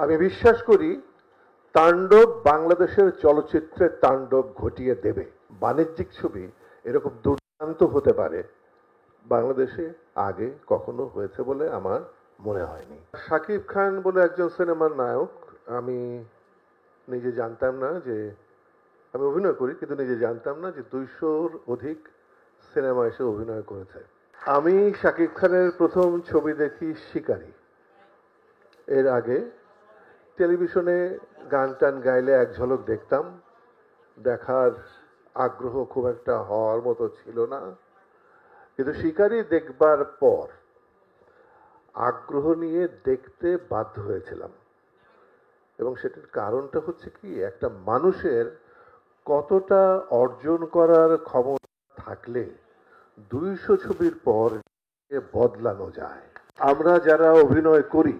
আমি বিশ্বাস করি তাণ্ডব বাংলাদেশের চলচ্চিত্রে তাণ্ডব ঘটিয়ে দেবে। বাণিজ্যিক ছবি এরকম দুর্দান্ত হতে পারে বাংলাদেশে আগে কখনো হয়েছে বলে আমার মনে হয়নি। শাকিব খান বলে একজন সিনেমার নায়ক, আমি নিজে জানতাম না যে, আমি অভিনয় করি কিন্তু নিজে জানতাম না যে 200-র অধিক সিনেমা এসে অভিনয় করেছে। আমি শাকিব খানের প্রথম ছবি দেখি শিকারী। এর আগে টেলিভিশনে গান টান গাইলে এক ঝলক দেখতাম, দেখার আগ্রহ খুব একটা হওয়ার মতো ছিল না। কিন্তু শিকারী দেখবার পর আগ্রহ নিয়ে দেখতে বাধ্য হয়েছিলাম, এবং সেটার কারণটা হচ্ছে কি, একটা মানুষের কতটা অর্জন করার ক্ষমতা থাকলে 200 ছবির পর বদলানো যায়। আমরা যারা অভিনয় করি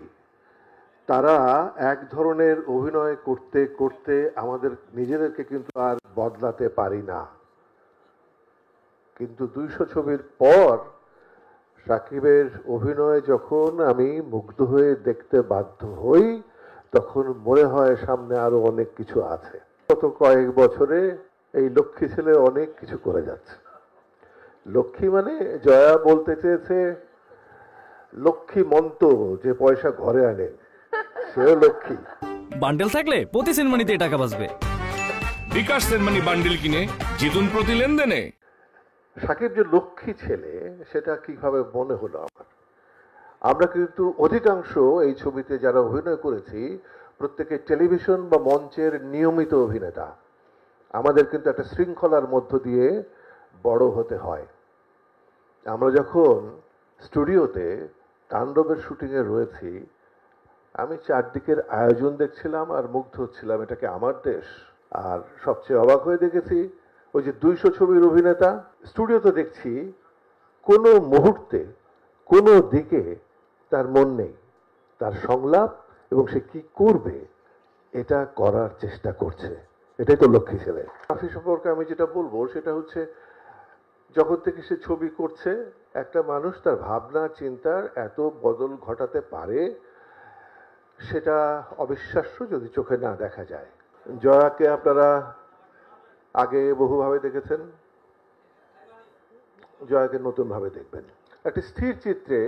তারা এক ধরনের অভিনয় করতে করতে আমাদের নিজেদেরকে কিন্তু আর বদলাতে পারি না। কিন্তু 200 ছবির পর সাকিবের অভিনয় যখন আমি মুগ্ধ হয়ে দেখতে বাধ্য হই, তখন মনে হয় সামনে আরো অনেক কিছু আছে। গত কয়েক বছরে এই লক্ষ্মী ছেলে অনেক কিছু করে যাচ্ছে। লক্ষ্মী মানে জয়া বলতে চেয়েছে লক্ষ্মী মন্ত, যে পয়সা ঘরে আনে সেও লক্ষ্মী। বান্ডেল থাকলে প্রতি সেনমানিতে টাকা বাঁচবে। বিকাশ সেনমানি বান্ডেল কিনে জিতুন প্রতি লেনদেনে। সাকিব যে লক্ষ্মী ছেলে সেটা কিভাবে মনে হলো আমার? আমরা কিন্তু অধিকাংশ এই ছবিতে যারা অভিনয় করেছি প্রত্যেকে টেলিভিশন বা মঞ্চের নিয়মিত অভিনেতা। আমাদের কিন্তু একটা শৃঙ্খলার মধ্য দিয়ে বড় হতে হয়। আমরা যখন স্টুডিওতে তাণ্ডবের শুটিংয়ে রয়েছি, আমি চারদিকের আয়োজন দেখছিলাম আর মুগ্ধ হচ্ছিলাম, এটাকে আমার দেশ। আর সবচেয়ে অবাক হয়ে দেখেছি, ওই যে 200 ছবির অভিনেতা স্টুডিওতে দেখছি কোনো মুহূর্তে কোনো দিকে তার মন নেই, তার সংলাপ এবং সে কি করবে এটা করার চেষ্টা করছে। এটাই তো লক্ষ্মী ছেলে। রাফি সম্পর্কে আমি যেটা বলবো সেটা হচ্ছে, যখন থেকে সে ছবি করছে একটা মানুষ তার ভাবনা চিন্তার এত বদল ঘটাতে পারে, সেটা অবিশ্বাস্য যদি চোখে না দেখা যায়। জয়াকে আপনারা আগে বহুভাবে দেখেছেন, জয়াকে নতুনভাবে দেখবেন। একটি স্থির চিত্রে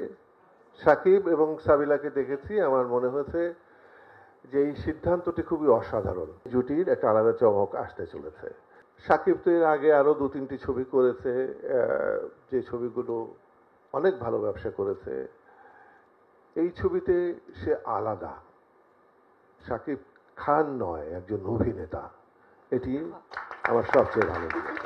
সাকিব এবং সাবিলাকে দেখেছি, আমার মনে হয়েছে যে এই সিদ্ধান্তটি খুবই অসাধারণ। জুটির একটা আলাদা চমক আসতে চলেছে। সাকিব তো এর আগে আরো 2-3টি ছবি করেছে, যে ছবিগুলো অনেক ভালো ব্যবসা করেছে। এই ছবিতে সে আলাদা, সাকিব খান নয়, একজন অভিনেতা। এটি আমার সবচেয়ে ভালো লাগে।